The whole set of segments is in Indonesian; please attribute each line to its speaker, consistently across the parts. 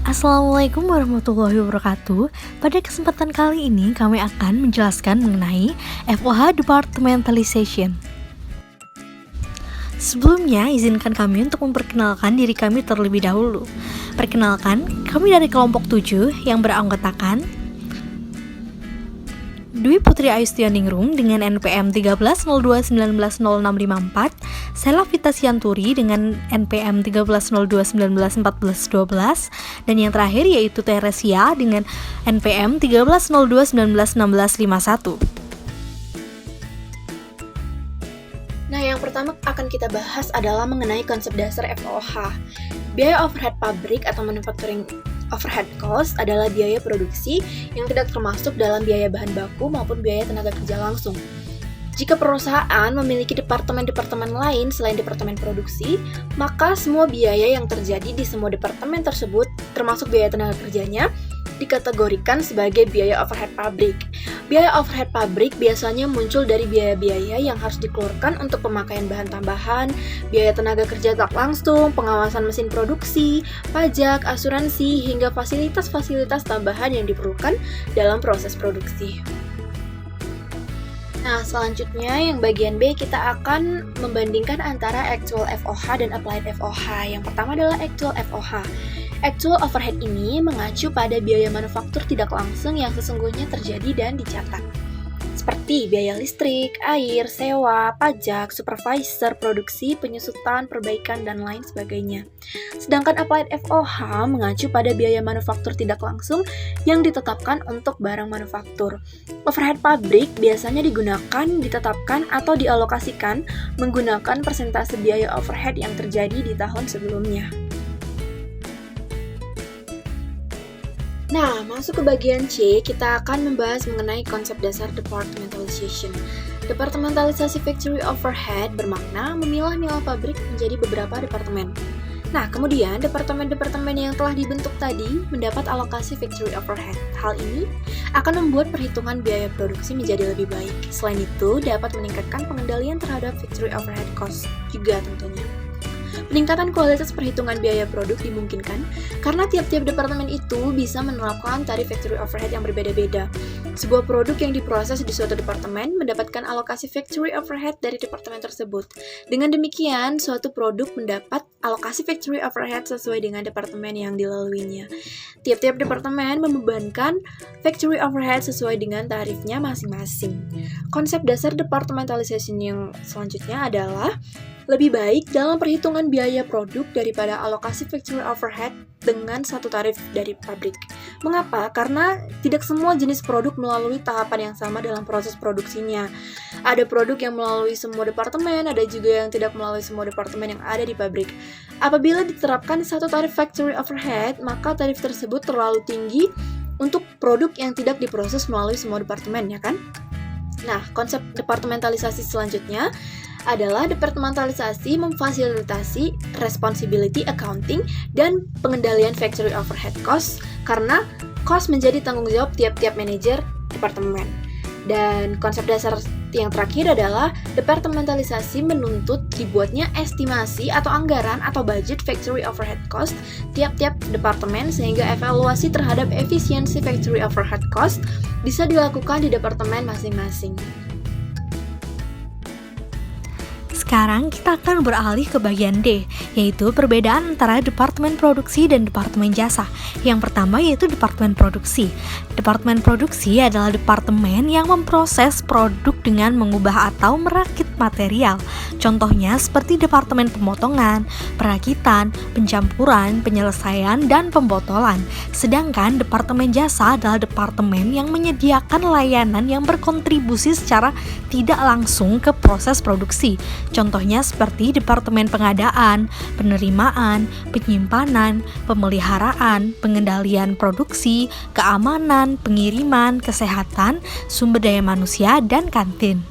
Speaker 1: Assalamualaikum warahmatullahi wabarakatuh. Pada kesempatan kali ini kami akan menjelaskan mengenai FOH Departmentalization. Sebelumnya, izinkan kami untuk memperkenalkan diri kami terlebih dahulu. Perkenalkan, kami dari kelompok 7 yang beranggotakan Dwi Putri Ayustianingrum dengan NPM 1302190654, Sela Vita Sianturi dengan NPM 1302191412, dan yang terakhir yaitu Teresia dengan NPM 1302191651.
Speaker 2: Nah, yang pertama akan kita bahas adalah mengenai konsep dasar FOH. Biaya overhead pabrik atau manufacturing overhead cost adalah biaya produksi yang tidak termasuk dalam biaya bahan baku maupun biaya tenaga kerja langsung. Jika perusahaan memiliki departemen-departemen lain selain departemen produksi, maka semua biaya yang terjadi di semua departemen tersebut, termasuk biaya tenaga kerjanya, dikategorikan sebagai biaya overhead pabrik. Biaya overhead pabrik biasanya muncul dari biaya-biaya yang harus dikeluarkan untuk pemakaian bahan tambahan, biaya tenaga kerja tak langsung, pengawasan mesin produksi, pajak, asuransi, hingga fasilitas-fasilitas tambahan yang diperlukan dalam proses produksi. Nah, selanjutnya yang bagian B kita akan membandingkan antara actual FOH dan applied FOH. Yang pertama adalah actual FOH. Actual overhead ini mengacu pada biaya manufaktur tidak langsung yang sesungguhnya terjadi dan dicatat, seperti biaya listrik, air, sewa, pajak, supervisor, produksi, penyusutan, perbaikan, dan lain sebagainya. Sedangkan applied FOH mengacu pada biaya manufaktur tidak langsung yang ditetapkan untuk barang manufaktur. Overhead pabrik biasanya ditetapkan atau dialokasikan menggunakan persentase biaya overhead yang terjadi di tahun sebelumnya. Nah, masuk ke bagian C, kita akan membahas mengenai konsep dasar departmentalization. Departmentalisasi factory overhead bermakna memilah-milah pabrik menjadi beberapa departemen. Nah, kemudian departemen-departemen yang telah dibentuk tadi mendapat alokasi factory overhead. Hal ini akan membuat perhitungan biaya produksi menjadi lebih baik. Selain itu, dapat meningkatkan pengendalian terhadap factory overhead cost juga tentunya. Peningkatan kualitas perhitungan biaya produk dimungkinkan karena tiap-tiap departemen itu bisa menerapkan tarif factory overhead yang berbeda-beda. Sebuah produk yang diproses di suatu departemen mendapatkan alokasi factory overhead dari departemen tersebut. Dengan demikian, suatu produk mendapat alokasi factory overhead sesuai dengan departemen yang dilaluinya. Tiap-tiap departemen membebankan factory overhead sesuai dengan tarifnya masing-masing. Konsep dasar departmentalization yang selanjutnya adalah lebih baik dalam perhitungan biaya produk daripada alokasi factory overhead dengan satu tarif dari pabrik. Mengapa? Karena tidak semua jenis produk melalui tahapan yang sama dalam proses produksinya. Ada produk yang melalui semua departemen, ada juga yang tidak melalui semua departemen yang ada di pabrik. Apabila diterapkan satu tarif factory overhead, maka tarif tersebut terlalu tinggi untuk produk yang tidak diproses melalui semua departemen, ya kan? Nah, konsep departementalisasi selanjutnya adalah departementalisasi memfasilitasi responsibility accounting dan pengendalian factory overhead cost karena cost menjadi tanggung jawab tiap-tiap manajer departemen. Dan konsep dasar yang terakhir adalah departementalisasi menuntut dibuatnya estimasi atau anggaran atau budget factory overhead cost tiap-tiap departemen sehingga evaluasi terhadap efisiensi factory overhead cost bisa dilakukan di departemen masing-masing.
Speaker 1: Sekarang kita akan beralih ke bagian D, yaitu perbedaan antara departemen produksi dan departemen jasa. Yang pertama yaitu departemen produksi. Departemen produksi adalah departemen yang memproses produk dengan mengubah atau merakit material. Contohnya seperti departemen pemotongan, perakitan, pencampuran, penyelesaian, dan pembotolan. Sedangkan departemen jasa adalah departemen yang menyediakan layanan yang berkontribusi secara tidak langsung ke proses produksi. Contohnya seperti departemen pengadaan, penerimaan, penyimpanan, pemeliharaan, pengendalian produksi, keamanan, pengiriman, kesehatan, sumber daya manusia, dan kantin.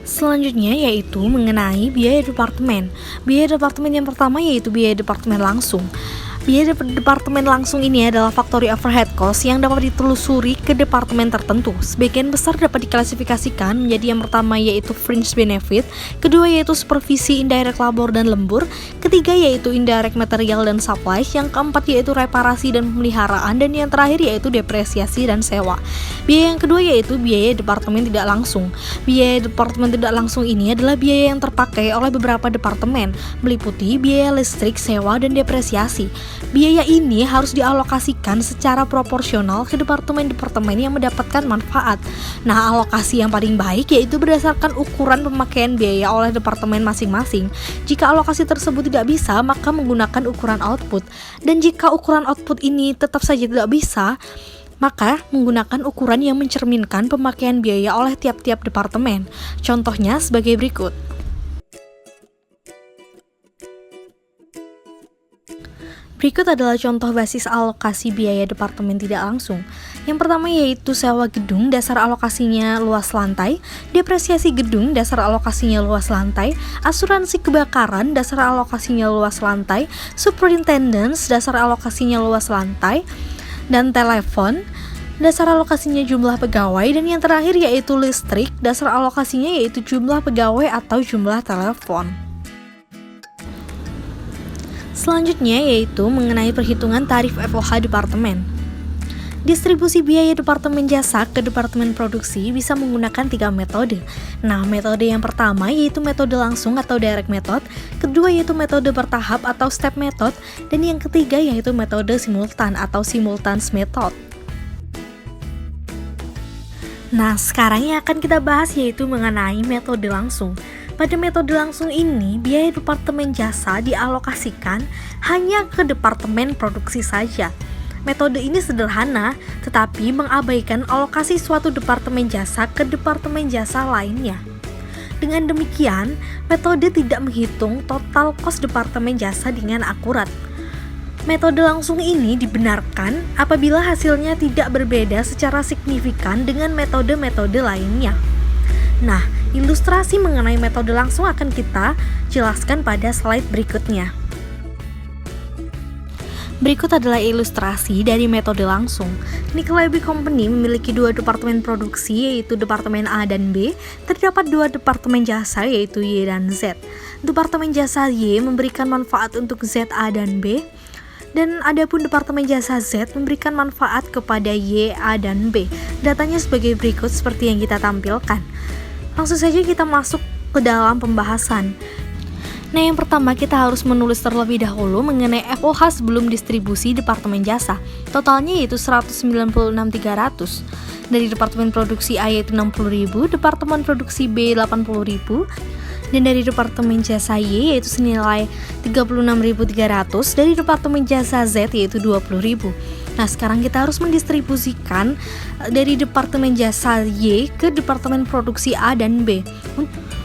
Speaker 1: Selanjutnya yaitu mengenai biaya departemen. Biaya departemen yang pertama yaitu biaya departemen langsung. Biaya departemen langsung ini adalah factory overhead cost yang dapat ditelusuri ke departemen tertentu. Sebagian besar dapat diklasifikasikan menjadi yang pertama yaitu fringe benefit, kedua yaitu supervisi indirect labor dan lembur, ketiga yaitu indirect material dan supply, yang keempat yaitu reparasi dan pemeliharaan, dan yang terakhir yaitu depresiasi dan sewa. Biaya yang kedua yaitu biaya departemen tidak langsung. Biaya departemen tidak langsung ini adalah biaya yang terpakai oleh beberapa departemen, meliputi biaya listrik, sewa, dan depresiasi. Biaya ini harus dialokasikan secara proporsional ke departemen-departemen yang mendapatkan manfaat. Nah, alokasi yang paling baik yaitu berdasarkan ukuran pemakaian biaya oleh departemen masing-masing. Jika alokasi tersebut tidak bisa, maka menggunakan ukuran output. Dan jika ukuran output ini tetap saja tidak bisa, maka menggunakan ukuran yang mencerminkan pemakaian biaya oleh tiap-tiap departemen. Contohnya sebagai berikut. Berikut adalah contoh basis alokasi biaya departemen tidak langsung. Yang pertama yaitu sewa gedung, dasar alokasinya luas lantai, depresiasi gedung, dasar alokasinya luas lantai, asuransi kebakaran, dasar alokasinya luas lantai, superintendence, dasar alokasinya luas lantai, dan telepon, dasar alokasinya jumlah pegawai, dan yang terakhir yaitu listrik, dasar alokasinya yaitu jumlah pegawai atau jumlah telepon. Selanjutnya yaitu mengenai perhitungan tarif FOH departemen. Distribusi biaya departemen jasa ke departemen produksi bisa menggunakan 3 metode. Nah, metode yang pertama yaitu metode langsung atau direct method, kedua yaitu metode bertahap atau step method, dan yang ketiga yaitu metode simultan atau simultaneous method. Nah, sekarang yang akan kita bahas yaitu mengenai metode langsung. Pada metode langsung ini, biaya departemen jasa dialokasikan hanya ke departemen produksi saja. Metode ini sederhana, tetapi mengabaikan alokasi suatu departemen jasa ke departemen jasa lainnya. Dengan demikian, metode tidak menghitung total kos departemen jasa dengan akurat. Metode langsung ini dibenarkan apabila hasilnya tidak berbeda secara signifikan dengan metode-metode lainnya. Nah, ilustrasi mengenai metode langsung akan kita jelaskan pada slide berikutnya. Berikut adalah ilustrasi dari metode langsung. Nickel AB Company memiliki 2 departemen produksi yaitu departemen A dan B. Terdapat 2 departemen jasa yaitu Y dan Z. Departemen jasa Y memberikan manfaat untuk Z, A, dan B. Dan adapun departemen jasa Z memberikan manfaat kepada Y, A, dan B. Datanya sebagai berikut seperti yang kita tampilkan. Langsung saja kita masuk ke dalam pembahasan. Nah, yang pertama kita harus menulis terlebih dahulu mengenai FOH sebelum distribusi departemen jasa. Totalnya yaitu 196.300. Dari departemen produksi A yaitu 60.000, departemen produksi B 80.000, dan dari departemen jasa Y yaitu senilai 36.300, dari departemen jasa Z yaitu 20.000. Nah, sekarang kita harus mendistribusikan dari departemen jasa Y ke departemen produksi A dan B.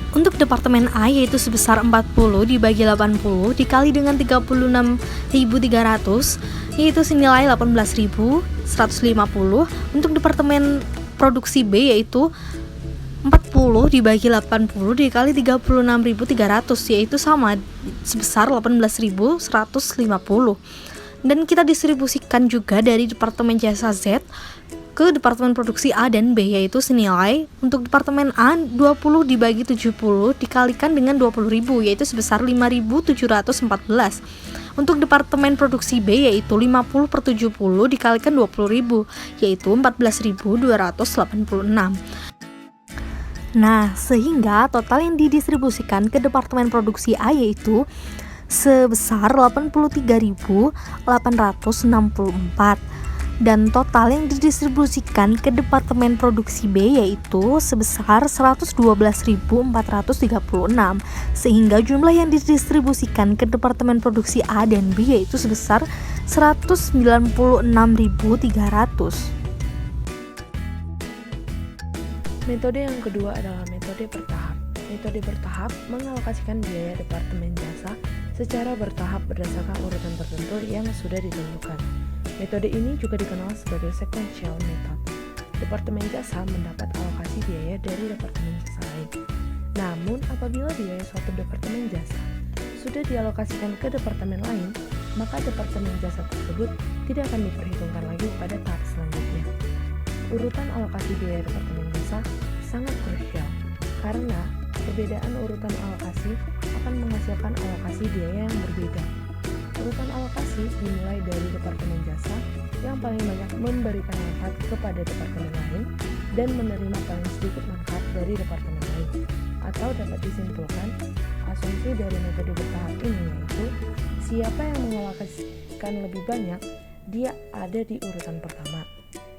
Speaker 1: Untuk departemen A yaitu sebesar 40 dibagi 80 dikali dengan 36.300 yaitu senilai 18.150. Untuk departemen produksi B yaitu 40 dibagi 80 dikali 36.300 yaitu sama sebesar 18.150. Dan kita distribusikan juga dari departemen jasa Z ke departemen produksi A dan B yaitu senilai untuk departemen A 20 dibagi 70 dikalikan dengan 20.000 yaitu sebesar 5.714. Untuk departemen produksi B yaitu 50 per 70 dikalikan 20.000 yaitu 14.286. Nah, sehingga total yang didistribusikan ke departemen produksi A yaitu sebesar 83.864 dan total yang didistribusikan ke departemen produksi B yaitu sebesar 112.436 sehingga jumlah yang didistribusikan ke departemen produksi A dan B yaitu sebesar 196.300.
Speaker 3: Metode yang kedua adalah metode bertahap. Metode bertahap mengalokasikan biaya departemen jasa secara bertahap berdasarkan urutan tertentu yang sudah ditentukan. Metode ini juga dikenal sebagai sequential method. Departemen jasa mendapat alokasi biaya dari departemen jasa lain. Namun, apabila biaya suatu departemen jasa sudah dialokasikan ke departemen lain, maka departemen jasa tersebut tidak akan diperhitungkan lagi pada tahap selanjutnya. Urutan alokasi biaya departemen jasa sangat krusial karena perbedaan urutan alokasi akan menghasilkan alokasi biaya yang berbeda. Urutan alokasi dimulai dari departemen jasa yang paling banyak memberikan manfaat kepada departemen lain dan menerima paling sedikit manfaat dari departemen lain. Atau dapat disimpulkan, asumsi dari metode bertahap ini yaitu siapa yang mengalokasikan lebih banyak, dia ada di urutan pertama.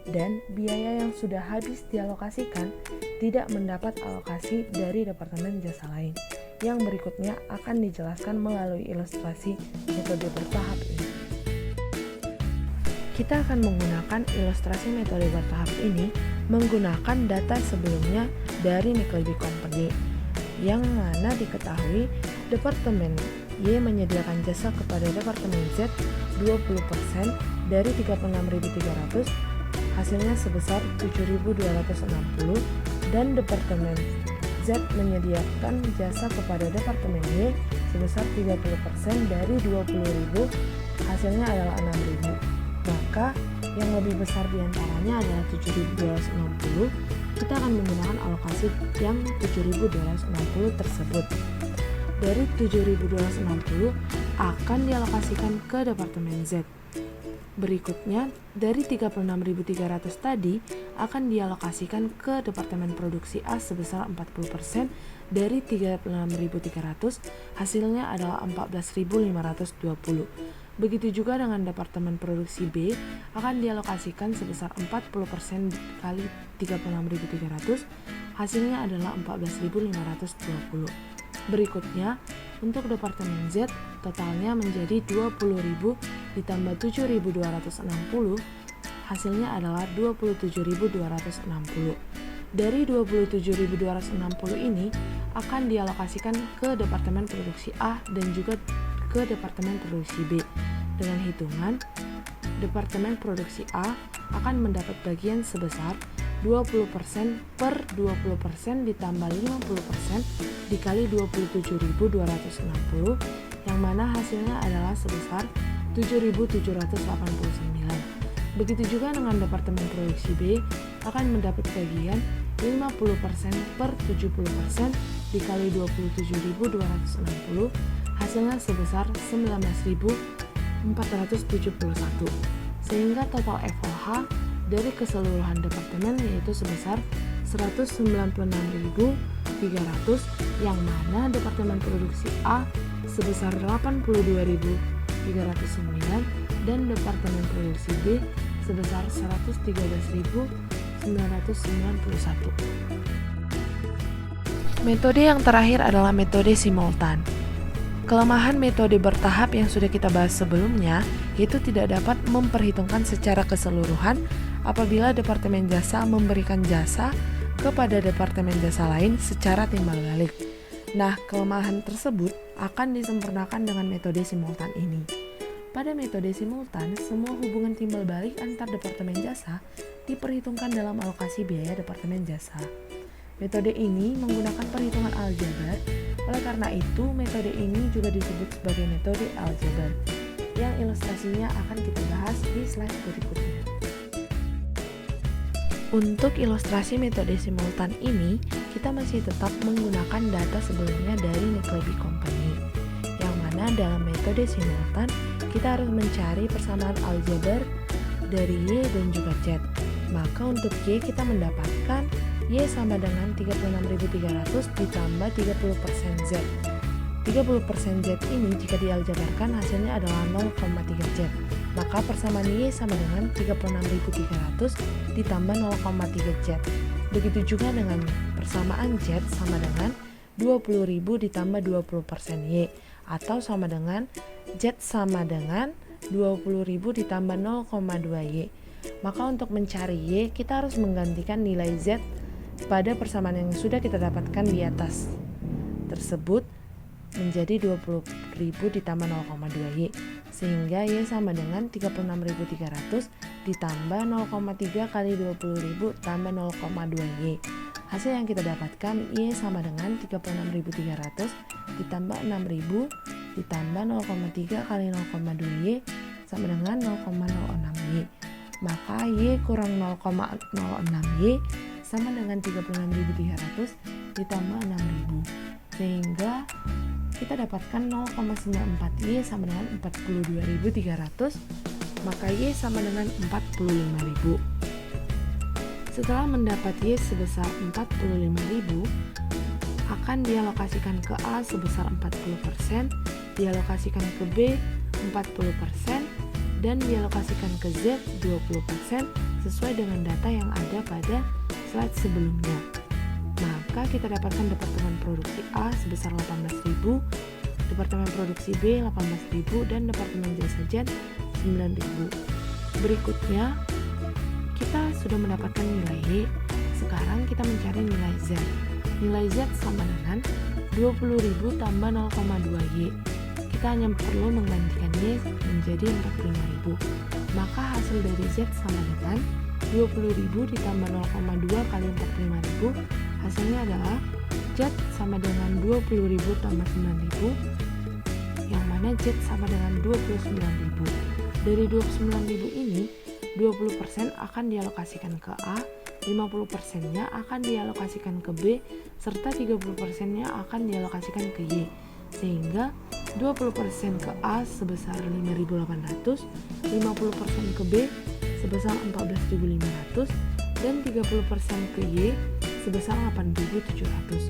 Speaker 3: Dan biaya yang sudah habis dialokasikan tidak mendapat alokasi dari departemen jasa lain. Yang berikutnya akan dijelaskan melalui ilustrasi metode bertahap ini. Kita akan menggunakan ilustrasi metode bertahap ini menggunakan data sebelumnya dari Nickleby Company, yang mana diketahui Departemen Y menyediakan jasa kepada Departemen Z 20% dari 36.300, hasilnya sebesar 7.260, dan Departemen Z menyediakan jasa kepada Departemen Y sebesar 30% dari 20.000, hasilnya adalah 6.000. Maka yang lebih besar diantaranya adalah 7.260. Kita akan menggunakan alokasi yang 7.260 tersebut. Dari 7.260 akan dialokasikan ke Departemen Z. Berikutnya, dari 36.300 tadi akan dialokasikan ke Departemen Produksi A sebesar 40% dari 36.300, hasilnya adalah 14.520. Begitu juga dengan Departemen Produksi B akan dialokasikan sebesar 40% kali 36.300, hasilnya adalah 14.520. Berikutnya, untuk Departemen Z totalnya menjadi 20.000 ditambah 7.260, hasilnya adalah 27.260. Dari 27.260 ini akan dialokasikan ke Departemen Produksi A dan juga ke Departemen Produksi B. Dengan hitungan, Departemen Produksi A akan mendapat bagian sebesar 20% per 20% ditambah 50% dikali 27.260, yang mana hasilnya adalah sebesar 7.789. Begitu juga dengan Departemen Produksi B akan mendapat bagian 50% per 70% dikali 27.260, hasilnya sebesar 19.471, sehingga total FOH dari keseluruhan departemen yaitu sebesar 196.300, yang mana Departemen Produksi A sebesar 82.309 dan Departemen Produksi B sebesar 113.991. Metode yang terakhir adalah metode simultan. Kelemahan metode bertahap yang sudah kita bahas sebelumnya yaitu tidak dapat memperhitungkan secara keseluruhan apabila Departemen Jasa memberikan jasa kepada Departemen Jasa lain secara timbal balik. Nah, kelemahan tersebut akan disempurnakan dengan metode simultan ini. Pada metode simultan, semua hubungan timbal balik antar Departemen Jasa diperhitungkan dalam alokasi biaya Departemen Jasa. Metode ini menggunakan perhitungan aljabar, oleh karena itu metode ini juga disebut sebagai metode aljabar, yang ilustrasinya akan kita bahas di slide berikutnya. Untuk ilustrasi metode simultan ini, kita masih tetap menggunakan data sebelumnya dari Nickleby Company, yang mana dalam metode simultan kita harus mencari persamaan aljabar dari Y dan juga Z. Maka untuk Y kita mendapatkan Y sama dengan 36.300 ditambah 30% Z. 30% Z ini jika dialjabarkan hasilnya adalah 0,3 Z. Maka persamaan Y sama dengan 36.300 ditambah 0,3 Z. Begitu juga dengan persamaan Z sama dengan 20.000 ditambah 20% Y, atau sama dengan Z sama dengan 20.000 ditambah 0,2 Y. Maka untuk mencari Y, kita harus menggantikan nilai Z pada persamaan yang sudah kita dapatkan di atas tersebut menjadi 20.000 ditambah 0,2 Y, sehingga Y sama dengan 36.300 ditambah 0,3 kali 20.000 tambah 0,2 Y. Hasil yang kita dapatkan Y sama dengan 36.300 ditambah 6.000 ditambah 0,3 kali 0,2Y sama dengan 0,06Y. Maka Y kurang 0,06Y sama dengan 36.300 ditambah 6.000. Sehingga kita dapatkan 0,94Y sama dengan 42.300, maka Y sama dengan 45.000. Setelah mendapat Y sebesar 45.000, akan dialokasikan ke A sebesar 40%, dialokasikan ke B 40%, dan dialokasikan ke Z 20% sesuai dengan data yang ada pada slide sebelumnya. Maka kita dapatkan Departemen Produksi A sebesar 18.000, Departemen Produksi B 18.000, dan Departemen Jasa Jet 9.000. Berikutnya, kita sudah mendapatkan nilai Y. Sekarang kita mencari nilai Z. Nilai Z sama dengan 20.000 tambah 0,2Y. Kita hanya perlu menggantikan Y menjadi 45.000. Maka hasil dari Z sama dengan 20.000 ditambah 0,2 kali 45.000. Hasilnya adalah Z sama dengan 20.000 tambah 9.000, yang mana Z sama dengan 29.000. Dari 29.000 ini, 20% akan dialokasikan ke A, 50%-nya akan dialokasikan ke B, serta 30%-nya akan dialokasikan ke Y. Sehingga 20% ke A sebesar 5.800, 50% ke B sebesar 14.500, dan 30% ke Y sebesar 8.700.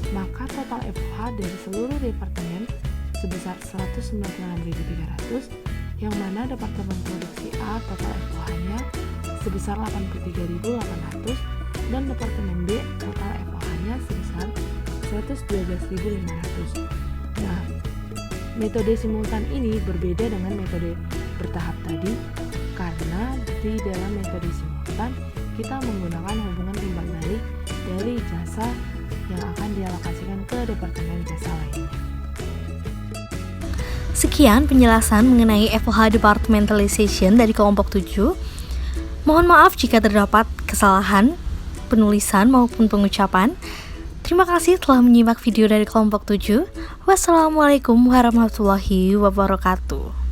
Speaker 3: Maka total FOH dari seluruh departemen sebesar 196.300, yang mana Departemen Produksi A total FOH-nya sebesar 83.800, dan Departemen B total FOH-nya sebesar 112.500. Nah, metode simultan ini berbeda dengan metode bertahap tadi, karena di dalam metode simultan kita menggunakan hubungan timbal balik dari jasa yang akan dialokasikan ke departemen jasa lainnya.
Speaker 1: Sekian penjelasan mengenai FOH Departmentalization dari kelompok 7. Mohon maaf jika terdapat kesalahan penulisan maupun pengucapan. Terima kasih telah menyimak video dari kelompok 7. Wassalamualaikum warahmatullahi wabarakatuh.